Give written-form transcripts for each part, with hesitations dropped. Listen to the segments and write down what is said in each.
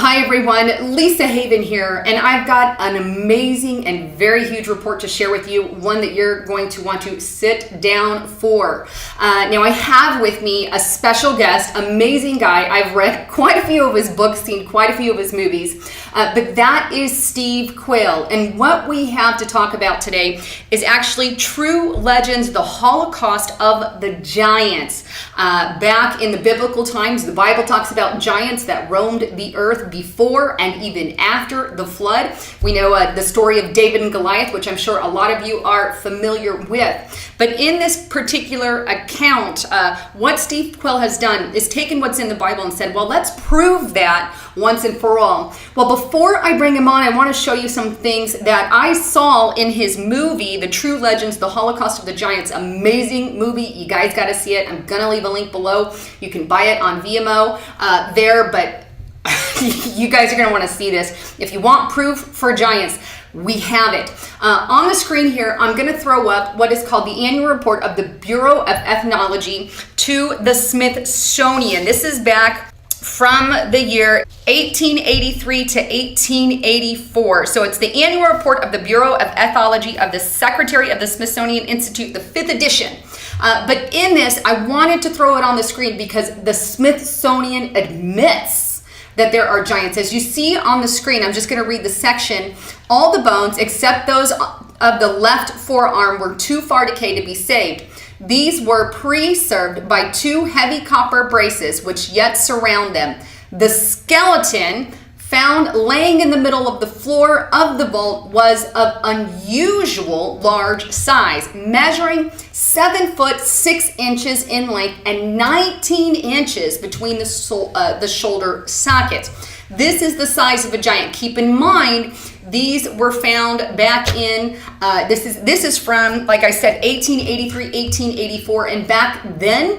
Hi everyone, Lisa Haven here, and I've got an amazing and very huge report to share with you, one that you're going to want to sit down for. Now I have with me a special guest, amazing guy. I've read quite a few of his books, seen quite a few of his movies, but that is Steve Quayle. And what we have to talk about today is actually true legends, the Holocaust of the giants. Back in the biblical times, the Bible talks about giants that roamed the earth before and even after the flood. We know the story of David and Goliath, which I'm sure a lot of you are familiar with. But in this particular account, what Steve Quayle has done is taken what's in the Bible and said, well, let's prove that once and for all. Well, before I bring him on, I want to show you some things that I saw in his movie, The True Legends, The Holocaust of the Giants. Amazing movie. You guys got to see it. I'm going to leave a link below. You can buy it on Vimeo there, but you guys are going to want to see this. If you want proof for giants, we have it. On the screen here, I'm going to throw up what is called the annual report of the Bureau of Ethnology to the Smithsonian. This is back from the year 1883 to 1884. So it's the annual report of the Bureau of Ethnology of the Secretary of the Smithsonian Institute, the 5th edition. But in this, I wanted to throw it on the screen because the Smithsonian admits that there are giants. As you see on the screen, I'm just going to read the section. All the bones, except those of the left forearm, were too far decayed to be saved. These were preserved by 2 heavy copper braces, which yet surround them. The skeleton found laying in the middle of the floor of the vault was of unusual large size, measuring 7 foot 6 inches in length and 19 inches between the shoulder sockets. This is the size of a giant. Keep in mind, these were found back in, this is from, like I said, 1883, 1884, and back then,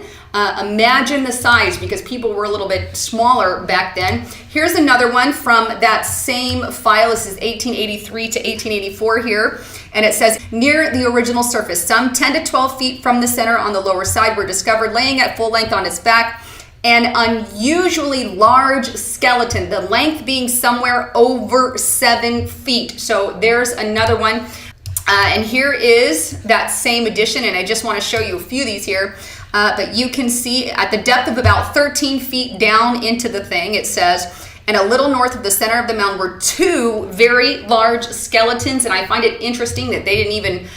imagine the size, because people were a little bit smaller back then. Here's another one from that same file. This is 1883 to 1884 here. And it says, near the original surface, some 10 to 12 feet from the center on the lower side were discovered laying at full length on its back, an unusually large skeleton, the length being somewhere over 7 feet. So there's another one. And here is that same edition, and I just want to show you a few of these here. But you can see at the depth of about 13 feet down into the thing, it says, and a little north of the center of the mound were 2 very large skeletons. And I find it interesting that they didn't even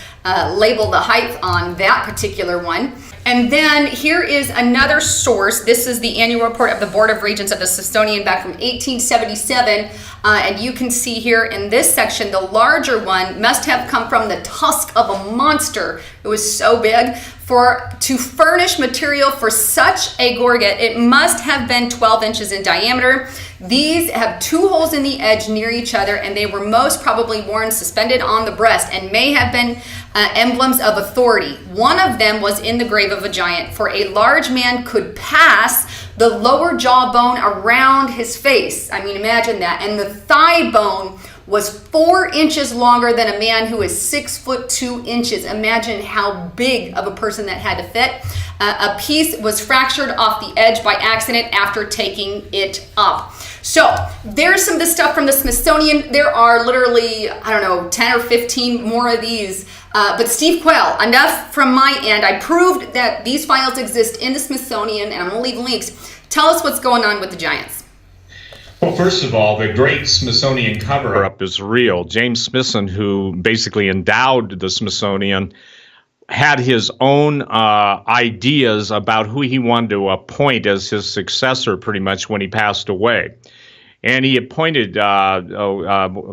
label the height on that particular one. And then here is another source. This is the annual report of the Board of Regents of the Smithsonian back from 1877. And you can see here in this section, the larger one must have come from the tusk of a monster. It was so big. To furnish material for such a gorget, it must have been 12 inches in diameter. These have 2 holes in the edge near each other, and they were most probably worn suspended on the breast and may have been emblems of authority. One of them was in the grave of a giant, for a large man could pass the lower jawbone around his face. I mean, imagine that. And the thigh bone was 4 inches longer than a man who is 6 foot 2 inches. Imagine how big of a person that had to fit. A piece was fractured off the edge by accident after taking it up. So there's some of the stuff from the Smithsonian. There are literally, 10 or 15 more of these. But Steve Quayle, enough from my end. I proved that these files exist in the Smithsonian, and I'm going to leave links. Tell us what's going on with the giants. Well, first of all, the great Smithsonian cover-up is real. James Smithson, who basically endowed the Smithsonian, had his own ideas about who he wanted to appoint as his successor pretty much when he passed away. And he appointed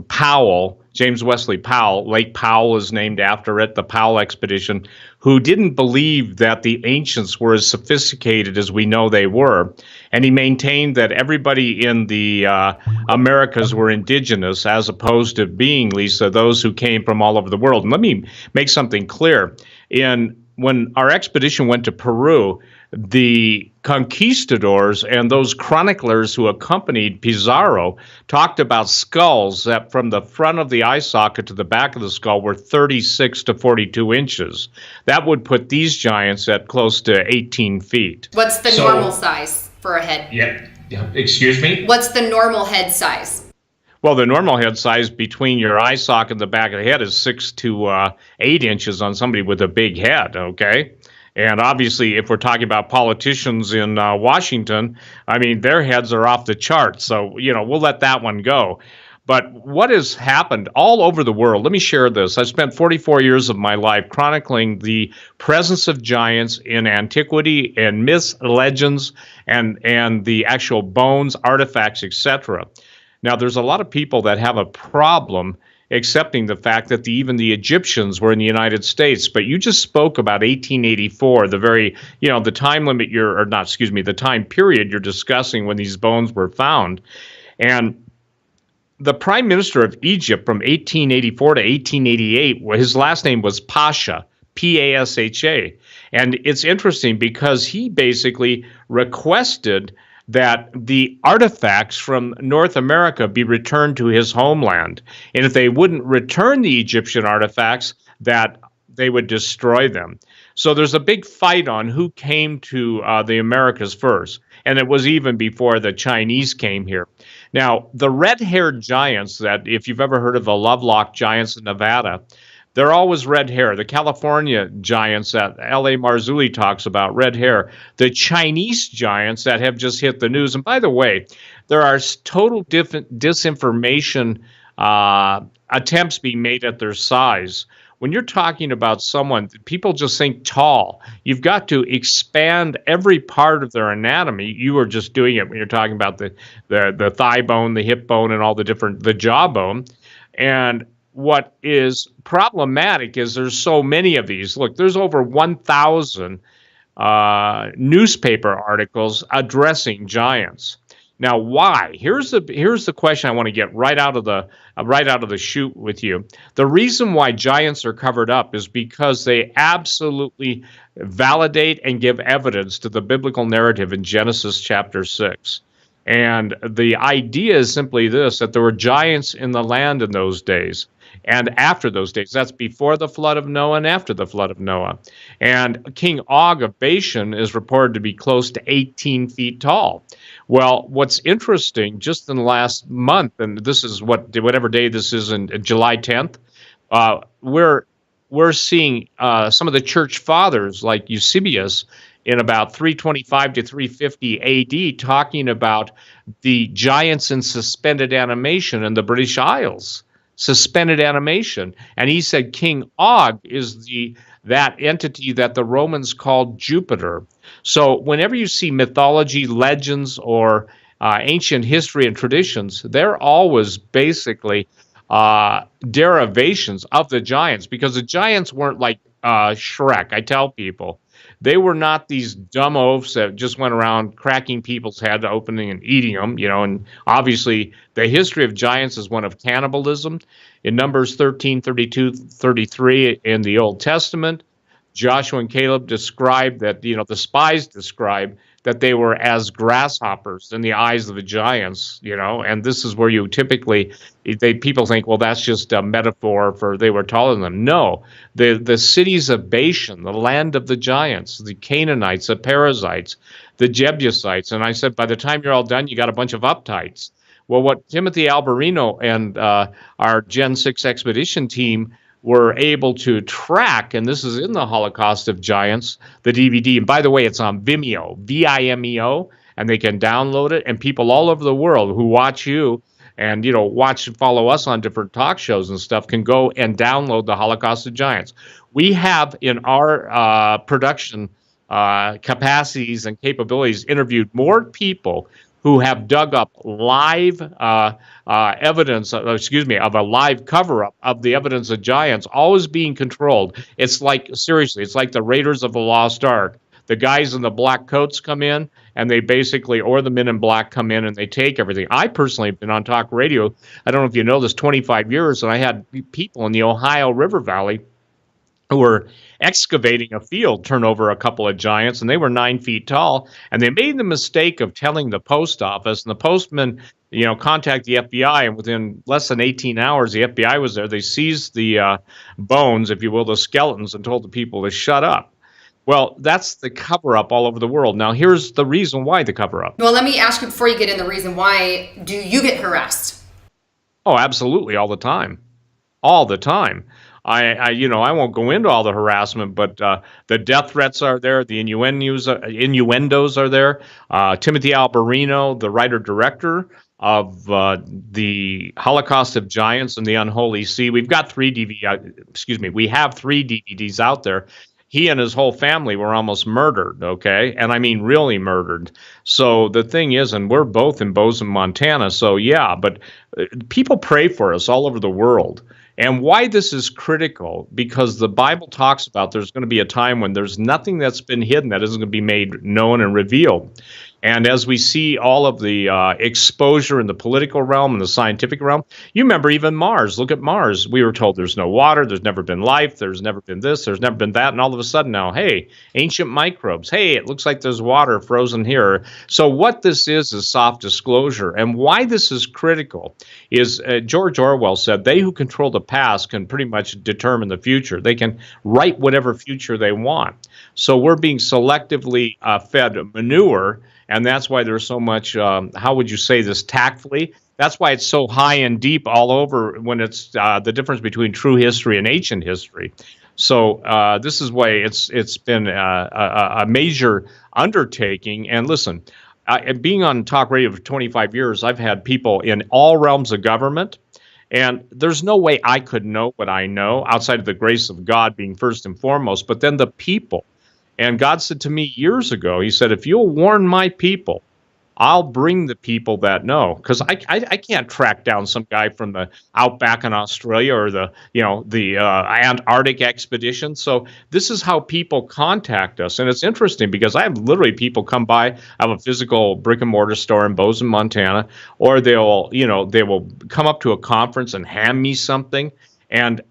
Powell, James Wesley Powell. Lake Powell is named after it, the Powell expedition, who didn't believe that the ancients were as sophisticated as we know they were. And he maintained that everybody in the Americas were indigenous, as opposed to being, Lisa, those who came from all over the world. And let me make something clear. When our expedition went to Peru, the conquistadors and those chroniclers who accompanied Pizarro talked about skulls that from the front of the eye socket to the back of the skull were 36 to 42 inches. That would put these giants at close to 18 feet. What's the normal size for a head? Yeah. Excuse me? What's the normal head size? Well, the normal head size between your eye socket and the back of the head is 6 to 8 inches on somebody with a big head, okay? And obviously, if we're talking about politicians in Washington, I mean, their heads are off the charts. So, we'll let that one go. But what has happened all over the world? Let me share this. I spent 44 years of my life chronicling the presence of giants in antiquity and myths, legends, and the actual bones, artifacts, etc. Now, there's a lot of people that have a problem accepting the fact that even the Egyptians were in the United States. But you just spoke about 1884, the very, the time limit the time period you're discussing when these bones were found. And the prime minister of Egypt from 1884 to 1888, his last name was Pasha, Pasha. And it's interesting because he basically requested that the artifacts from North America be returned to his homeland. And if they wouldn't return the Egyptian artifacts, that they would destroy them. So there's a big fight on who came to the Americas first. And it was even before the Chinese came here. Now, the red-haired giants that, if you've ever heard of the Lovelock giants in Nevada, they're always red hair. The California giants that L.A. Marzulli talks about, red hair. The Chinese giants that have just hit the news. And by the way, there are total disinformation attempts being made at their size. When you're talking about someone, people just think tall. You've got to expand every part of their anatomy. You are just doing it when you're talking about the thigh bone, the hip bone, and all the jawbone. And what is problematic is there's so many of these. Look, there's over 1,000 newspaper articles addressing giants. Now, why? Here's the question I want to get right out of the chute with you. The reason why giants are covered up is because they absolutely validate and give evidence to the biblical narrative in Genesis chapter 6. And the idea is simply this, that there were giants in the land in those days. And after those days, that's before the flood of Noah and after the flood of Noah. And King Og of Bashan is reported to be close to 18 feet tall. Well, what's interesting, just in the last month, and this is whatever day this is in July 10th, we're seeing some of the church fathers like Eusebius in about 325 to 350 AD talking about the giants in suspended animation in the British Isles. Suspended animation. And he said King Og is that entity that the Romans called Jupiter. So whenever you see mythology, legends, or ancient history and traditions, they're always basically derivations of the giants, because the giants weren't like Shrek. I tell people, they were not these dumb oafs that just went around cracking people's head opening and eating them, and obviously the history of giants is one of cannibalism. In Numbers 13, 32, 33 in the Old Testament, Joshua and Caleb described that, the spies describe that they were as grasshoppers in the eyes of the giants, and this is where you typically, people think, well, that's just a metaphor for they were taller than them. No, the cities of Bashan, the land of the giants, the Canaanites, the Perizzites, the Jebusites, and I said, by the time you're all done, you got a bunch of uptights. Well, what Timothy Alberino and our Gen 6 expedition team were able to track, and this is in the Holocaust of Giants, the DVD. And by the way, it's on Vimeo, Vimeo, and they can download it. And people all over the world who watch you and, watch and follow us on different talk shows and stuff can go and download the Holocaust of Giants. We have in our production capacities and capabilities interviewed more people who have dug up live evidence, of a live cover-up of the evidence of giants, always being controlled. It's like, seriously, it's like the Raiders of the Lost Ark. The guys in the black coats come in, and they basically, or the men in black come in, and they take everything. I personally have been on talk radio, I don't know if you know this, 25 years, and I had people in the Ohio River Valley who were excavating a field turn over a couple of giants, and they were 9 feet tall, and they made the mistake of telling the post office, and the postman, contacted the FBI, and within less than 18 hours, the FBI was there. They seized the bones, if you will, the skeletons, and told the people to shut up. Well, that's the cover up all over the world. Now, here's the reason why the cover up. Well, let me ask you before you get in the reason why. Do you get harassed? Oh, absolutely, all the time. All the time. I won't go into all the harassment, but the death threats are there, the innuendos are there. Timothy Alberino, the writer-director of the Holocaust of Giants and the Unholy Sea. We have 3 DVDs out there. He and his whole family were almost murdered, okay? And I mean really murdered. So the thing is, and we're both in Bozeman, Montana, so yeah, but people pray for us all over the world. And why this is critical, because the Bible talks about there's going to be a time when there's nothing that's been hidden that isn't going to be made known and revealed. And as we see all of the exposure in the political realm and the scientific realm, you remember even Mars. Look at Mars. We were told there's no water, there's never been life, there's never been this, there's never been that. And all of a sudden now, hey, ancient microbes. Hey, it looks like there's water frozen here. So what this is soft disclosure. And why this is critical is George Orwell said, they who control the past can pretty much determine the future. They can write whatever future they want. So we're being selectively fed manure. And that's why there's so much, how would you say this tactfully? That's why it's so high and deep all over when it's the difference between true history and ancient history. So this is why it's been a major undertaking. And listen, being on talk radio for 25 years, I've had people in all realms of government. And there's no way I could know what I know outside of the grace of God being first and foremost, but then the people. And God said to me years ago, he said, if you'll warn my people, I'll bring the people that know. Because I can't track down some guy from the outback in Australia or the Antarctic expedition. So this is how people contact us. And it's interesting because I have literally people come by. I have a physical brick and mortar store in Bozeman, Montana, or they will come up to a conference and hand me something. And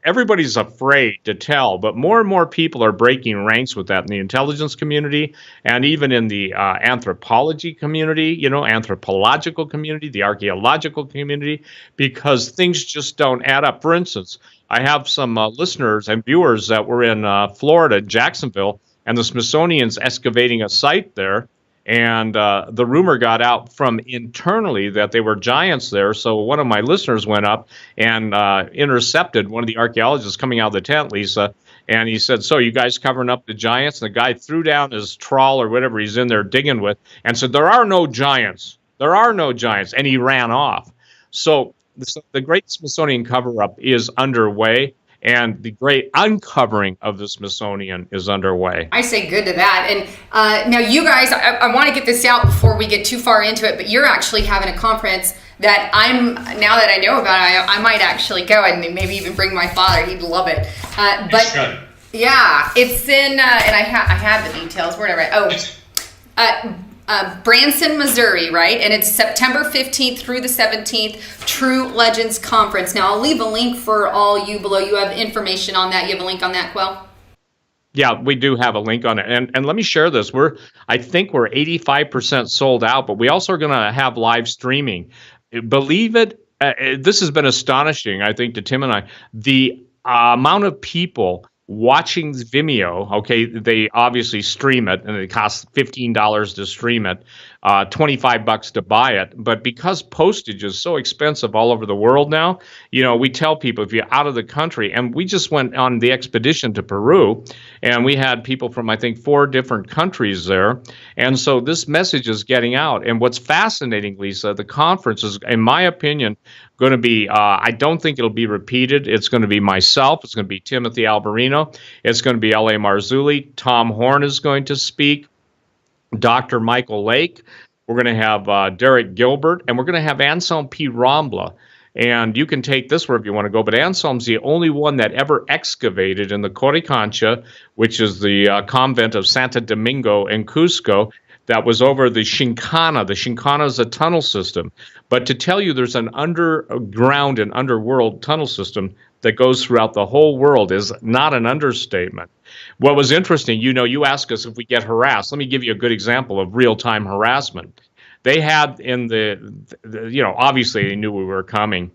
everybody's afraid to tell, but more and more people are breaking ranks with that in the intelligence community and even in the anthropology community, anthropological community, the archaeological community, because things just don't add up. For instance, I have some listeners and viewers that were in Florida, Jacksonville, and the Smithsonian's excavating a site there. And the rumor got out from internally that they were giants there. So one of my listeners went up and intercepted one of the archaeologists coming out of the tent, Lisa. And he said, so you guys covering up the giants? And the guy threw down his trawl or whatever he's in there digging with and said, there are no giants. There are no giants. And he ran off. So the Great Smithsonian cover-up is underway. And the great uncovering of the Smithsonian is underway. I say good to that. And now you guys, I want to get this out before we get too far into it, but you're actually having a conference that now that I know about it, I might actually go and maybe even bring my father. He'd love it. But yeah, it's in, and I have the details. Where did I write? Branson, Missouri, right? And it's September 15th through the 17th, True Legends Conference. Now, I'll leave a link for all you below. You have information on that. You have a link on that, Quayle? Yeah, we do have a link on it. And let me share this. I think we're 85% sold out, but we also are going to have live streaming. Believe it, this has been astonishing, I think, to Tim and I. The amount of people watching Vimeo, okay, they obviously stream it, and it costs $15 to stream it, $25 to buy it. But because postage is so expensive all over the world now, we tell people if you're out of the country, and we just went on the expedition to Peru, and we had people from, I think, 4 different countries there. And so this message is getting out. And what's fascinating, Lisa, the conference is, in my opinion, going to be, I don't think it'll be repeated. It's going to be myself. It's going to be Timothy Alberino. It's going to be L.A. Marzulli. Tom Horn is going to speak. Dr. Michael Lake. We're going to have Derek Gilbert. And we're going to have Anselm P. Rambla. And you can take this wherever you want to go. But Anselm's the only one that ever excavated in the Coricancha, which is the convent of Santo Domingo in Cusco, that was over the Shinkana. The Shinkana is a tunnel system. But to tell you there's an underground and underworld tunnel system that goes throughout the whole world is not an understatement. What was interesting, you ask us if we get harassed. Let me give you a good example of real-time harassment. They had in obviously they knew we were coming,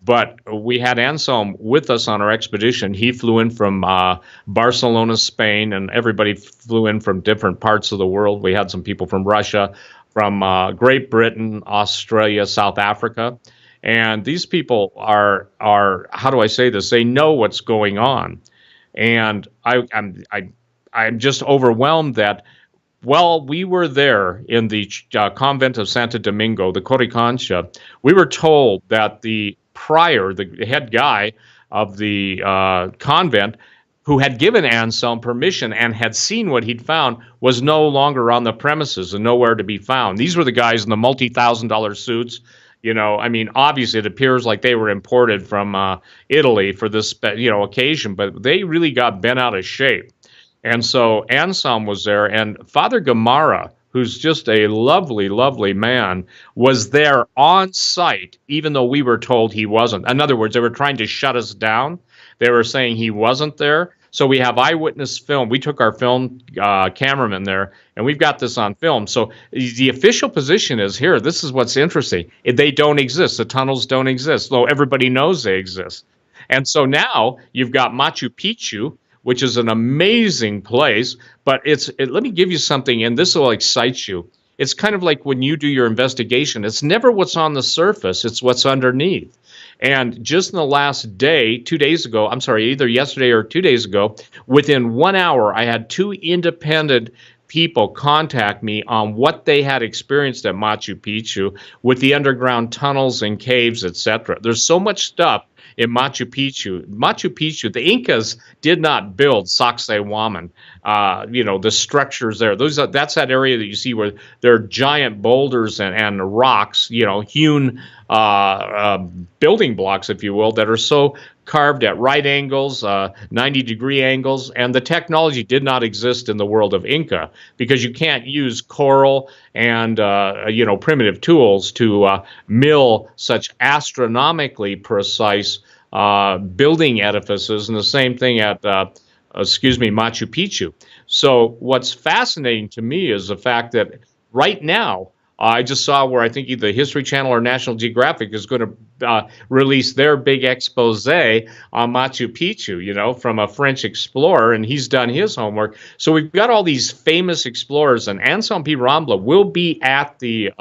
But we had Anselm with us on our expedition. He flew in from Barcelona, Spain, and everybody flew in from different parts of the world. We had some people from Russia, from Great Britain, Australia, South Africa. And these people are how do I say this? They know what's going on. And I'm just overwhelmed that while we were there in the convent of Santo Domingo, the Coricancha, we were told that the prior, the head guy of the convent, who had given Anselm permission and had seen what he'd found, was no longer on the premises and nowhere to be found. These were the guys in the multi-$1,000 suits. I mean, obviously it appears like they were imported from Italy for this, occasion, but they really got bent out of shape. And so Anselm was there, and Father Gamarra, who's just a lovely, lovely man, was there on site, even though we were told he wasn't. In other words, they were trying to shut us down. They were saying he wasn't there. So we have eyewitness film. We took our film cameraman there, and we've got this on film. So the official position is here. This is what's interesting. They don't exist. The tunnels don't exist, though everybody knows they exist. And so now you've got Machu Picchu, which is an amazing place, but let me give you something, and this will excite you. It's kind of like when you do your investigation. It's never what's on the surface, it's what's underneath. And just in the last day, 2 days ago, I'm sorry, either yesterday or 2 days ago, within 1 hour, I had two independent people contact me on what they had experienced at Machu Picchu with the underground tunnels and caves, etc. There's so much stuff in Machu Picchu. Machu Picchu, the Incas did not build Sacsayhuaman. The structures there. That's that area that you see where there are giant boulders and rocks, hewn building blocks, if you will, that are so carved at right angles, 90-degree angles, and the technology did not exist in the world of Inca because you can't use coral and primitive tools to mill such astronomically precise building edifices, and the same thing at Machu Picchu. So what's fascinating to me is the fact that right now, I just saw where I think either the History Channel or National Geographic is going to release their big expose on Machu Picchu, from a French explorer, and he's done his homework. So we've got all these famous explorers, and Anselm P. Rambla will be at the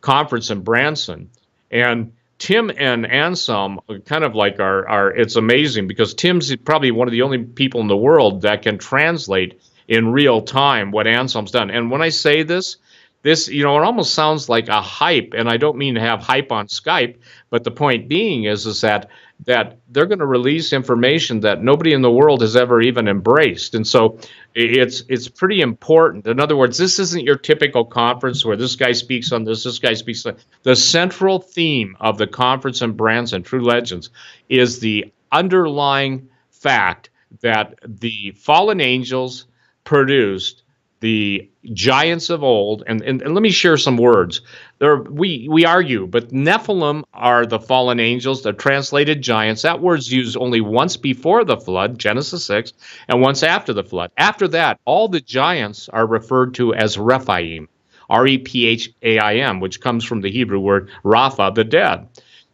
conference in Branson. And Tim and Anselm kind of like it's amazing because Tim's probably one of the only people in the world that can translate in real time what Anselm's done. And when I say this, it almost sounds like a hype, and I don't mean to have hype on Skype, but the point being is that they're going to release information that nobody in the world has ever even embraced. And so it's pretty important. In other words, this isn't your typical conference where this guy speaks on this guy speaks on the central theme of the conference in Branson, True Legends, is the underlying fact that the fallen angels produced the giants of old, and let me share some words. We argue, but Nephilim are the fallen angels. They're translated giants. That word's used only once before the flood, Genesis 6, and once after the flood. After that, all the giants are referred to as Rephaim, R-E-P-H-A-I-M, which comes from the Hebrew word Rapha, the dead.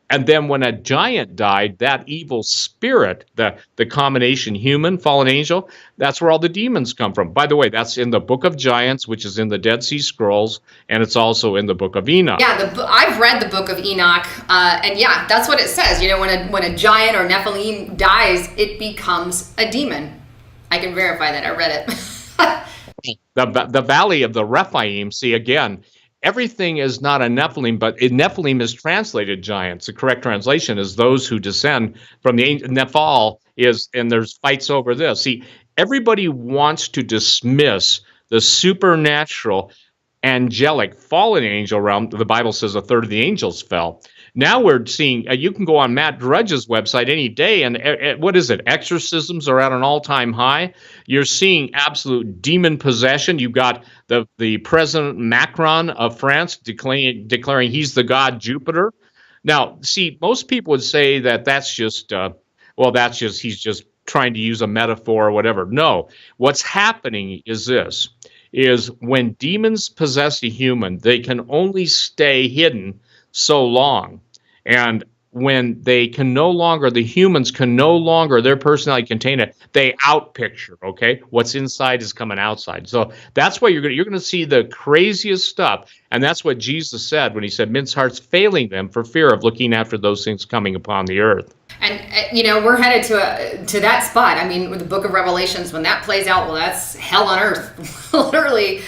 And then when a giant died, that evil spirit, the combination human, fallen angel, that's where all the demons come from. By the way, that's in the Book of Giants, which is in the Dead Sea Scrolls, and it's also in the Book of Enoch. Yeah, I've read the Book of Enoch, and yeah, that's what it says. When a giant or Nephilim dies, it becomes a demon. I can verify that. I read it. The Valley of the Rephaim, see, again, everything is not a Nephilim, but Nephilim is translated giants. The correct translation is those who descend from the Nephal and there's fights over this. See, everybody wants to dismiss the supernatural, angelic, fallen angel realm. The Bible says a third of the angels fell. Now we're seeing, you can go on Matt Drudge's website any day, and what is it? Exorcisms are at an all-time high. You're seeing absolute demon possession. You've got the President Macron of France declaring he's the god Jupiter. Now, see, most people would say that's just he's just trying to use a metaphor or whatever. No, what's happening is this, is when demons possess a human, they can only stay hidden so long. And when they can no longer, the humans can no longer, their personality contain it, they outpicture, okay? What's inside is coming outside. So that's why you're gonna see the craziest stuff. And that's what Jesus said when he said, men's hearts failing them for fear of looking after those things coming upon the earth. And we're headed to that spot. I mean, with the Book of Revelations, when that plays out, well, that's hell on earth, literally.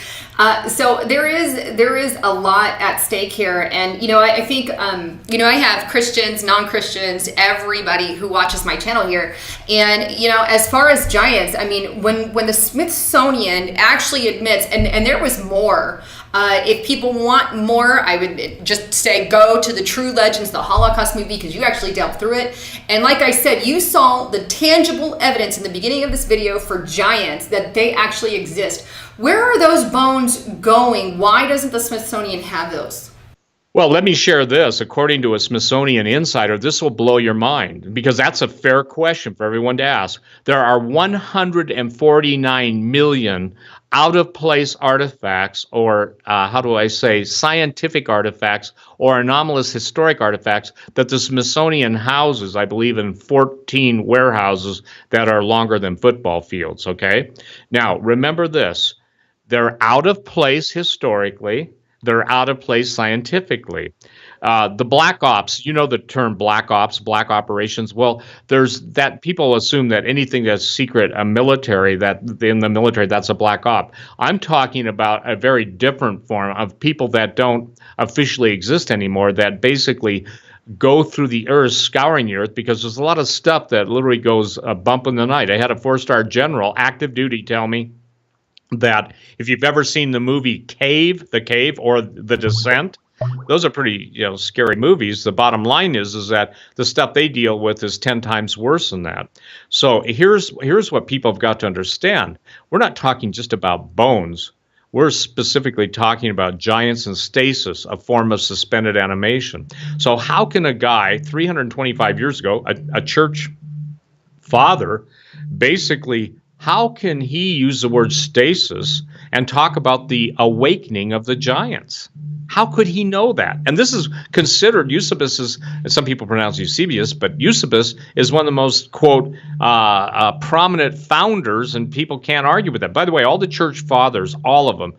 So there is a lot at stake here, and I think I have Christians, non-Christians, everybody who watches my channel here, and as far as giants, I mean, when the Smithsonian actually admits, and there was more. If people want more, I would just say go to the True Legends, the Holocaust movie, because you actually delved through it. And like I said, you saw the tangible evidence in the beginning of this video for giants, that they actually exist. Where are those bones going? Why doesn't the Smithsonian have those? Well, let me share this. According to a Smithsonian insider, this will blow your mind, because that's a fair question for everyone to ask. There are 149 million out-of-place artifacts, or scientific artifacts, or anomalous historic artifacts that the Smithsonian houses, I believe, in 14 warehouses that are longer than football fields, okay? Now, remember this. They're out of place historically. They're out of place scientifically. The black ops, you know the term black ops, black operations. Well, there's that people assume that anything that's secret, military, that in the military, that's a black op. I'm talking about a very different form of people that don't officially exist anymore, that basically go through the earth, scouring the earth, because there's a lot of stuff that literally goes bump in the night. I had a 4-star general, active duty, tell me that if you've ever seen the movie The Cave or The Descent, those are pretty scary movies. The bottom line is that the stuff they deal with is 10 times worse than that. So here's what people have got to understand. We're not talking just about bones. We're specifically talking about giants and stasis, a form of suspended animation. So how can a guy 325 years ago, a church father, basically, how can he use the word stasis and talk about the awakening of the giants? How could he know that? And this is considered, Eusebius is, some people pronounce Eusebius, but Eusebius is one of the most, quote, prominent founders, and people can't argue with that. By the way, all the church fathers, all of them,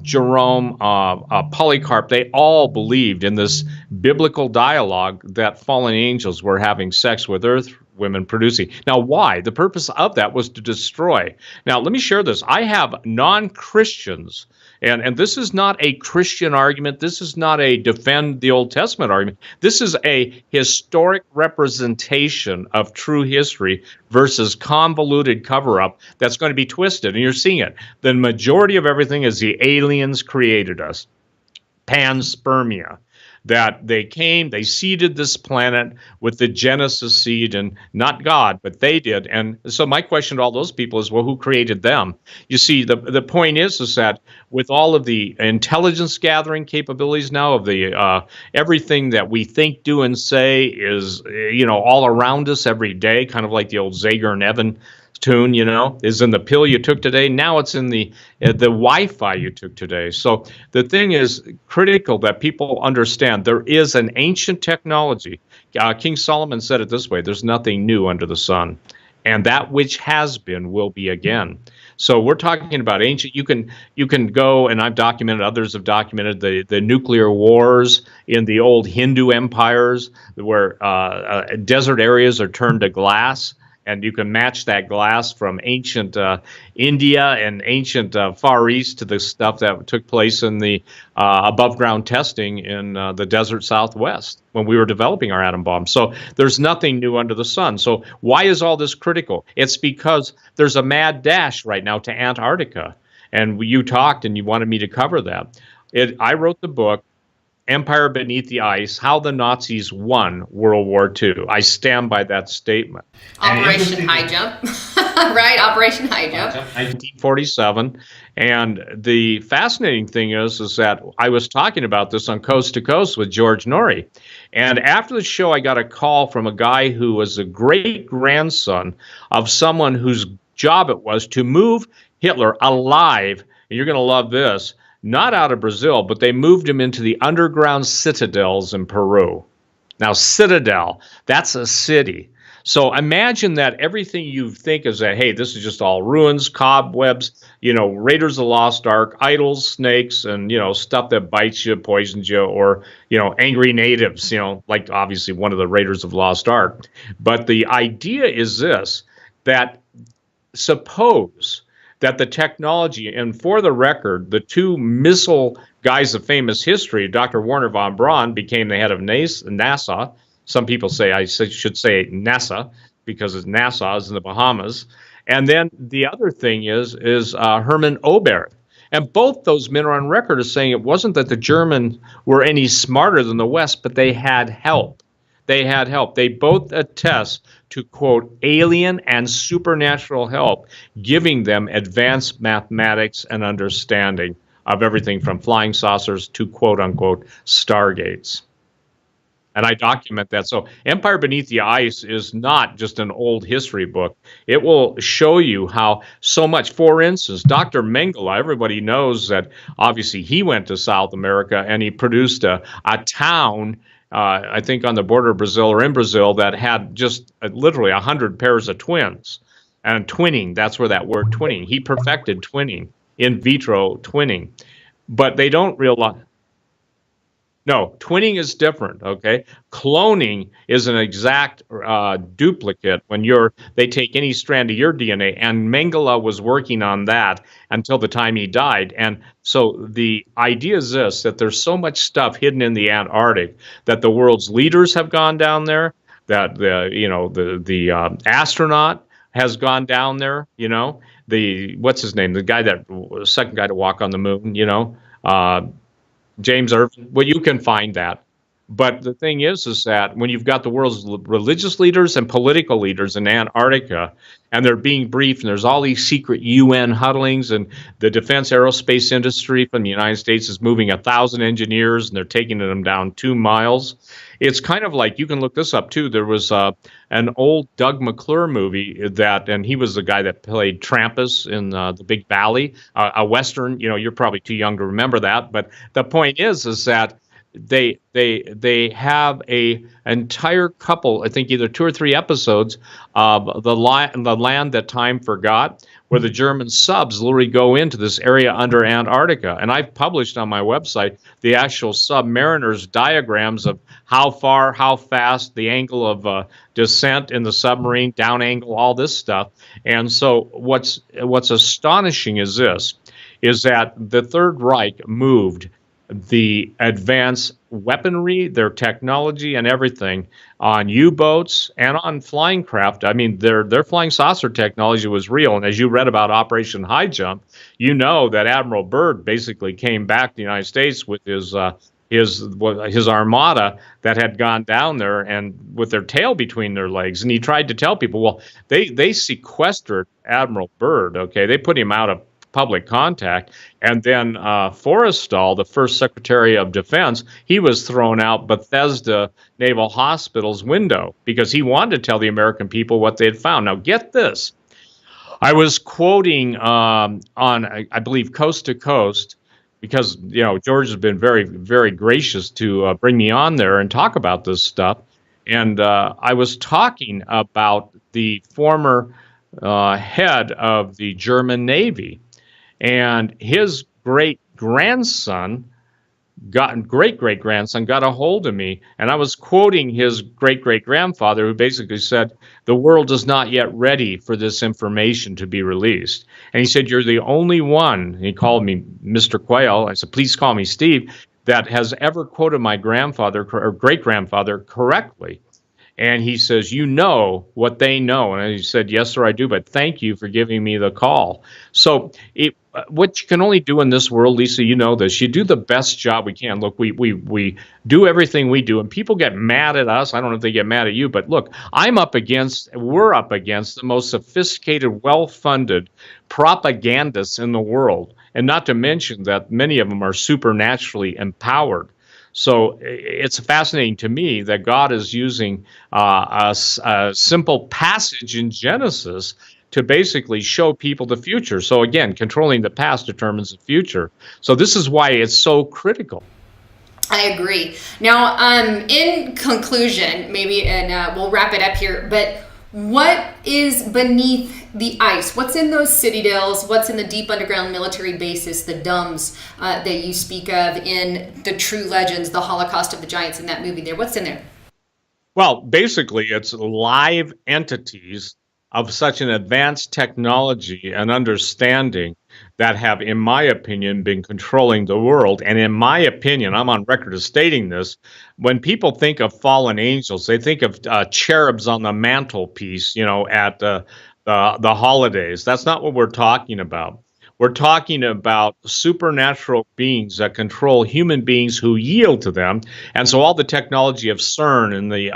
Jerome, Polycarp, they all believed in this biblical dialogue that fallen angels were having sex with earth women producing. Now, why? The purpose of that was to destroy. Now, let me share this. I have non-Christians, and this is not a Christian argument. This is not a defend the Old Testament argument. This is a historic representation of true history versus convoluted cover-up that's going to be twisted, and you're seeing it. The majority of everything is the aliens created us. Panspermia. That they came, they seeded this planet with the Genesis seed, and not God, but they did. And so my question to all those people is, well, who created them? You see, the point is that with all of the intelligence gathering capabilities now of the everything that we think, do, and say is, all around us every day, kind of like the old Zager and Evan tune, is in the pill you took today. Now it's in the Wi-Fi you took today. So the thing is critical that people understand there is an ancient technology. King Solomon said it this way: there's nothing new under the sun, and that which has been will be again. So we're talking about ancient. You can go, and I've documented, others have documented the nuclear wars in the old Hindu empires, where desert areas are turned to glass. And you can match that glass from ancient India and ancient Far East to the stuff that took place in the above-ground testing in the desert Southwest when we were developing our atom bomb. So there's nothing new under the sun. So why is all this critical? It's because there's a mad dash right now to Antarctica. And you talked and you wanted me to cover that. I wrote the book, Empire Beneath the Ice, How the Nazis Won World War II. I stand by that statement. Operation High Jump, right? Operation High Jump. 1947. And the fascinating thing is that I was talking about this on Coast to Coast with George Norrie. And after the show, I got a call from a guy who was a great-grandson of someone whose job it was to move Hitler alive, and you're going to love this, not out of Brazil, but they moved him into the underground citadels in Peru. Now, Citadel, that's a city. So imagine that everything you think is that, hey, this is just all ruins, cobwebs, Raiders of the Lost Ark, idols, snakes, and, stuff that bites you, poisons you, or, angry natives, like obviously one of the Raiders of the Lost Ark. But the idea is this, that suppose that the technology, and for the record, the two missile guys of famous history, Dr. Werner von Braun became the head of NASA. Some people say I should say NASA because it's NASA is in the Bahamas. And then the other thing is Hermann Oberth. And both those men are on record as saying it wasn't that the Germans were any smarter than the West, but they had help. They had help. They both attest to, quote, alien and supernatural help, giving them advanced mathematics and understanding of everything from flying saucers to, quote unquote, stargates. And I document that. So Empire Beneath the Ice is not just an old history book. It will show you how so much, for instance, Dr. Mengele, everybody knows that obviously he went to South America and he produced a town, I think on the border of Brazil or in Brazil, that had just literally 100 pairs of twins. And twinning, that's where that word twinning, he perfected twinning, in vitro twinning. But they don't realize. No, twinning is different, okay? Cloning is an exact duplicate when they take any strand of your DNA, and Mengele was working on that until the time he died. And so the idea is this, that there's so much stuff hidden in the Antarctic that the world's leaders have gone down there, that the astronaut has gone down there, what's his name? The second guy to walk on the moon, James Irvin. Well, you can find that. But the thing is that when you've got the world's religious leaders and political leaders in Antarctica, and they're being briefed, and there's all these secret UN huddlings, and the defense aerospace industry from the United States is moving 1,000 engineers, and they're taking them down 2 miles. It's kind of like, you can look this up too. There was an old Doug McClure movie and he was the guy that played Trampas in The Big Valley, a Western. You're probably too young to remember that. But the point is that they have a entire couple, I think either 2 or 3 episodes of the land that time forgot, where the German subs literally go into this area under Antarctica. And I've published on my website the actual submariners diagrams of how far, how fast, the angle of descent in the submarine, down angle, all this stuff. And so what's astonishing is that the Third Reich moved the advanced weaponry, their technology and everything on U-boats and on flying craft. I mean, their flying saucer technology was real. And as you read about Operation High Jump, you know that Admiral Byrd basically came back to the United States with his armada that had gone down there and with their tail between their legs. And he tried to tell people, well, they sequestered Admiral Byrd, okay? They put him out of public contact. And then Forrestal, the first Secretary of Defense, he was thrown out Bethesda Naval Hospital's window because he wanted to tell the American people what they had found. Now, get this. I was quoting on, I believe, Coast to Coast, because, George has been very, very gracious to bring me on there and talk about this stuff. And I was talking about the former head of the German Navy. And his great-grandson got a hold of me, and I was quoting his great-great-grandfather, who basically said, the world is not yet ready for this information to be released. And he said, you're the only one, he called me Mr. Quayle, I said, please call me Steve, that has ever quoted my grandfather or great-grandfather correctly. And he says, you know what they know. And he said, yes, sir, I do, but thank you for giving me the call. So what you can only do in this world, Lisa, you know this, you do the best job we can. Look, we do everything we do, and people get mad at us. I don't know if they get mad at you, but look, we're up against the most sophisticated, well-funded propagandists in the world. And not to mention that many of them are supernaturally empowered. So it's fascinating to me that God is using a simple passage in Genesis to basically show people the future. So again, controlling the past determines the future. So this is why it's so critical. I agree. Now, in conclusion, maybe, and we'll wrap it up here, but what is beneath the ice? What's in those citadels? What's in the deep underground military bases, the DUMBs that you speak of in the True Legends, the Holocaust of the Giants in that movie there? What's in there? Well, basically, it's live entities of such an advanced technology and understanding that have, in my opinion, been controlling the world. And in my opinion, I'm on record as stating this, when people think of fallen angels, they think of cherubs on the mantelpiece, at the holidays. That's not what we're talking about. We're talking about supernatural beings that control human beings who yield to them. And so all the technology of CERN and the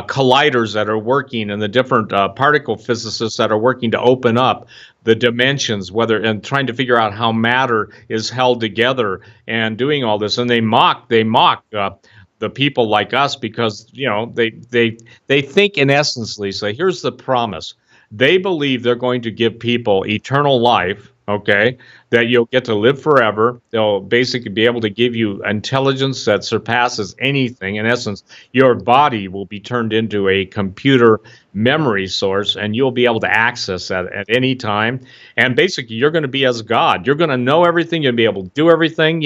colliders that are working and the different particle physicists that are working to open up the dimensions, and trying to figure out how matter is held together and doing all this. And they mock the people like us because, they think in essence, Lisa, here's the promise. They believe they're going to give people eternal life, okay, that you'll get to live forever. They'll basically be able to give you intelligence that surpasses anything. In essence, your body will be turned into a computer memory source, and you'll be able to access that at any time. And basically, you're going to be as God. You're going to know everything. You'll be able to do everything,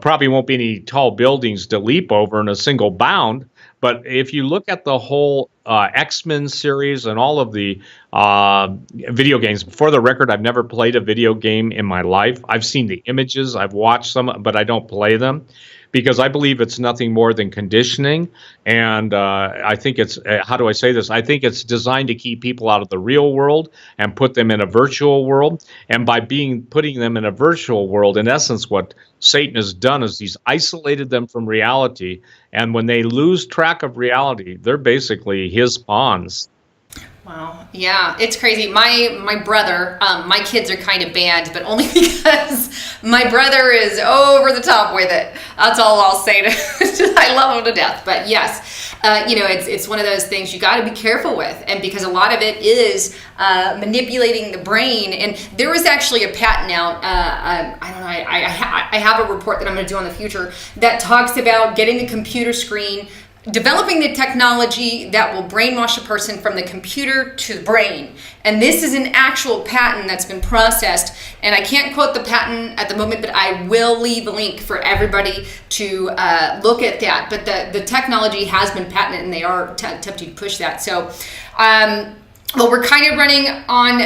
Probably won't be any tall buildings to leap over in a single bound. But if you look at the whole X-Men series and all of the video games, for the record, I've never played a video game in my life. I've seen the images, I've watched some, but I don't play them because I believe it's nothing more than conditioning. And I think it's, how do I say this? I think it's designed to keep people out of the real world and put them in a virtual world. And by putting them in a virtual world, in essence, what Satan has done is he's isolated them from reality. And when they lose track of reality, they're basically his pawns. Wow. Yeah, it's crazy. My brother, my kids are kind of banned, but only because my brother is over the top with it. That's all I'll say. I love him to death. But yes, it's one of those things you got to be careful with, and because a lot of it is manipulating the brain. And there was actually a patent out. I don't know. I have a report that I'm going to do in the future that talks about getting the computer screen. Developing the technology that will brainwash a person from the computer to the brain. And this is an actual patent that's been processed. And I can't quote the patent at the moment, but I will leave a link for everybody to look at that. But the technology has been patented, and they are attempting to push that. So, well, we're kind of running on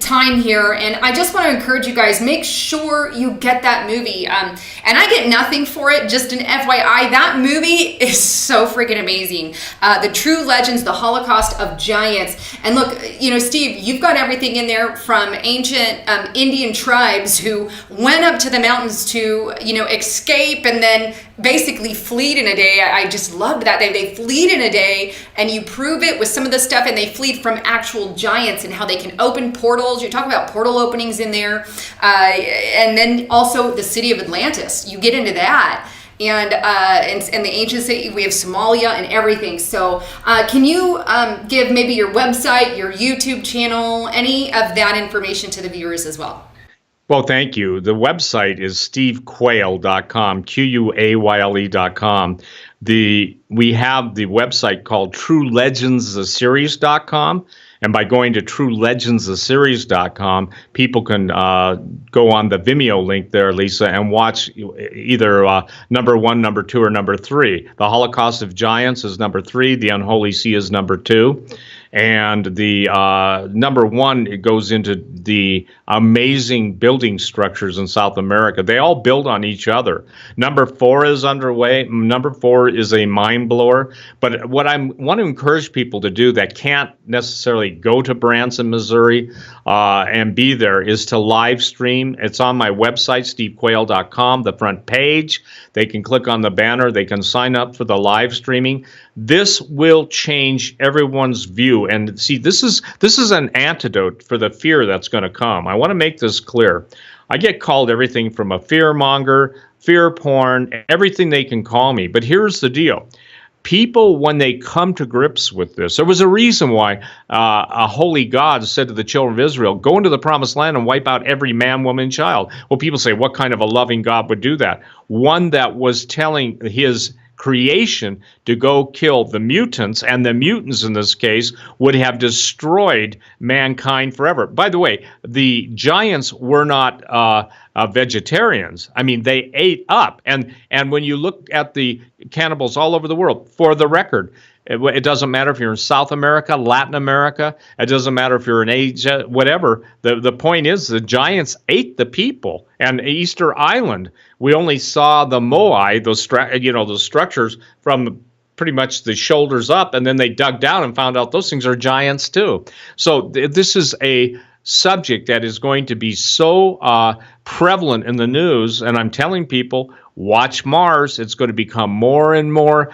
time here, and I just want to encourage you guys, make sure you get that movie. And I get nothing for it, just an FYI. That movie is so freaking amazing. The True Legends, the Holocaust of Giants. And look, Steve, you've got everything in there from ancient Indian tribes who went up to the mountains to, escape and then basically fleed in a day. I just loved that. They fleed in a day, and you prove it with some of the stuff, and they fleed from actual giants and how they can open portals. You talk about portal openings in there. And then also the city of Atlantis. You get into that. And the ancient city, we have Somalia and everything. So can you give maybe your website, your YouTube channel, any of that information to the viewers as well? Well, thank you. The website is stevequayle.com, QUAYLE.com. We have the website called TrueLegendsTheSeries.com. And by going to TrueLegendsTheSeries.com, people can go on the Vimeo link there, Lisa, and watch either number 1, number 2, or number 3. The Holocaust of Giants is number 3. The Unholy Sea is number 2. And the number 1, it goes into the amazing building structures in South America. They all build on each other. Number 4 is underway. Number 4 is a mind blower. But what I want to encourage people to do that can't necessarily go to Branson, Missouri, and be there is to live stream. It's on my website, stevequayle.com, the front page. They can click on the banner. They can sign up for the live streaming. This will change everyone's view. And see, this is an antidote for the fear that's going to come. I want to make this clear. I get called everything from a fear monger, fear porn, everything they can call me. But here's the deal. people, when they come to grips with this, there was a reason why a holy God said to the children of Israel, go into the promised land and wipe out every man, woman, and child. Well, people say, what kind of a loving God would do that? One that was telling his creation to go kill the mutants, and the mutants in this case would have destroyed mankind forever. By the way, the giants were not vegetarians. I mean, they ate up. And when you look at the cannibals all over the world, for the record, it doesn't matter if you're in South America, Latin America. It doesn't matter if you're in Asia, whatever. The point is the giants ate the people. And Easter Island, we only saw the moai, those structures from pretty much the shoulders up, and then they dug down and found out those things are giants too. So this is a subject that is going to be so prevalent in the news, and I'm telling people, watch Mars. It's going to become more and more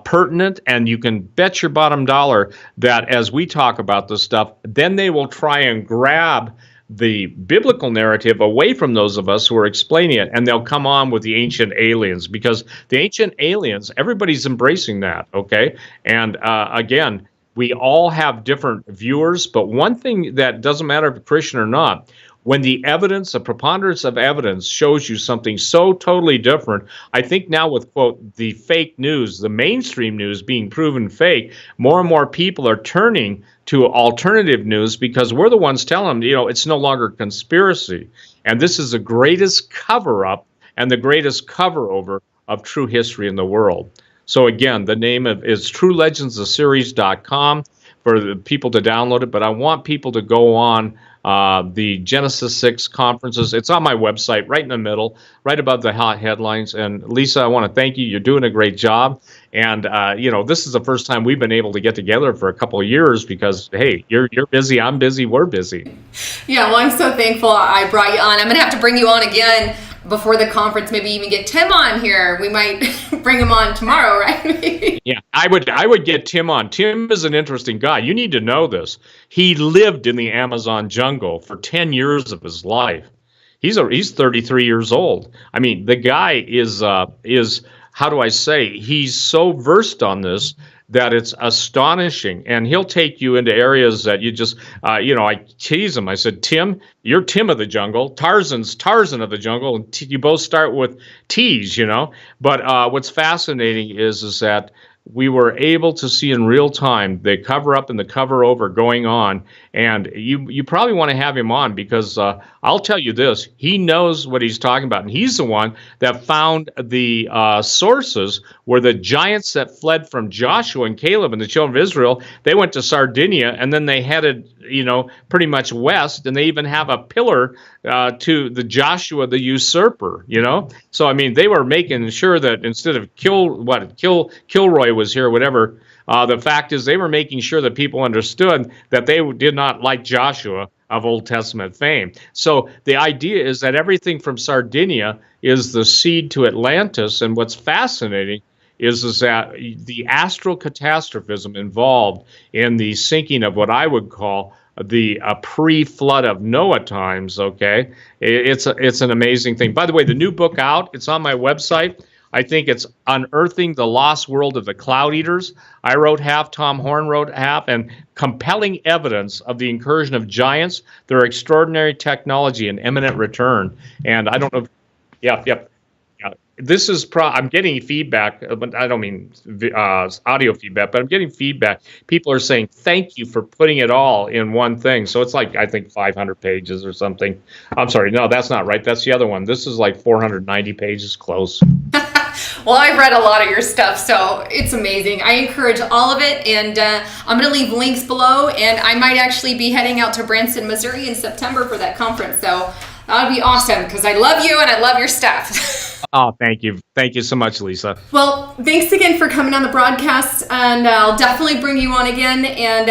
pertinent, and you can bet your bottom dollar that as we talk about this stuff, then they will try and grab the biblical narrative away from those of us who are explaining it, and they'll come on with the ancient aliens, because the ancient aliens, everybody's embracing that, okay? And again, we all have different viewers, but one thing that doesn't matter if you're Christian or not, when the evidence, a preponderance of evidence shows you something so totally different, I think now with, quote, the fake news, the mainstream news being proven fake, more and more people are turning to alternative news because we're the ones telling them, it's no longer conspiracy. And this is the greatest cover-up and the greatest cover-over of true history in the world. So again, the name is TrueLegendsTheSeries.com for the people to download it, but I want people to go on the Genesis 6 conferences. It's on my website, right in the middle, right above the hot headlines. And Lisa, I want to thank you. You're doing a great job. And, this is the first time we've been able to get together for a couple of years because, hey, you're busy, I'm busy, we're busy. Yeah, well, I'm so thankful I brought you on. I'm going to have to bring you on again before the conference, maybe even get Tim on here. We might bring him on tomorrow, right? Yeah, I would get Tim on. Tim is an interesting guy. You need to know this. He lived in the Amazon jungle for 10 years of his life. He's 33 years old. I mean, the guy is how do I say, he's so versed on this that it's astonishing. And he'll take you into areas that you just, I tease him. I said, Tim, you're Tim of the jungle. Tarzan's Tarzan of the jungle. And you both start with T's, But what's fascinating is that we were able to see in real time the cover up and the cover over going on. And you probably want to have him on because I'll tell you this, he knows what he's talking about. And he's the one that found the sources where the giants that fled from Joshua and Caleb and the children of Israel, they went to Sardinia and then they headed, pretty much west. And they even have a pillar to the Joshua, the usurper, So, I mean, they were making sure that instead of Kilroy was here, whatever, the fact is they were making sure that people understood that they did not like Joshua of Old Testament fame. So the idea is that everything from Sardinia is the seed to Atlantis. And what's fascinating is that the astrocatastrophism involved in the sinking of what I would call the pre-flood of Noah times, okay? It's an amazing thing. By the way, the new book out, it's on my website. I think it's Unearthing the Lost World of the Cloud Eaters. I wrote half, Tom Horn wrote half, and compelling evidence of the incursion of giants, their extraordinary technology and imminent return. And I don't know, yep. This is I'm getting feedback, but I don't mean audio feedback, but I'm getting feedback. People are saying, thank you for putting it all in one thing. So it's like, I think 500 pages or something. I'm sorry, no, that's not right. That's the other one. This is like 490 pages close. Well, I've read a lot of your stuff, so it's amazing. I encourage all of it, and I'm going to leave links below, and I might actually be heading out to Branson, Missouri in September for that conference. So that would be awesome because I love you and I love your stuff. Oh, thank you. Thank you so much, Lisa. Well, thanks again for coming on the broadcast, and I'll definitely bring you on again. And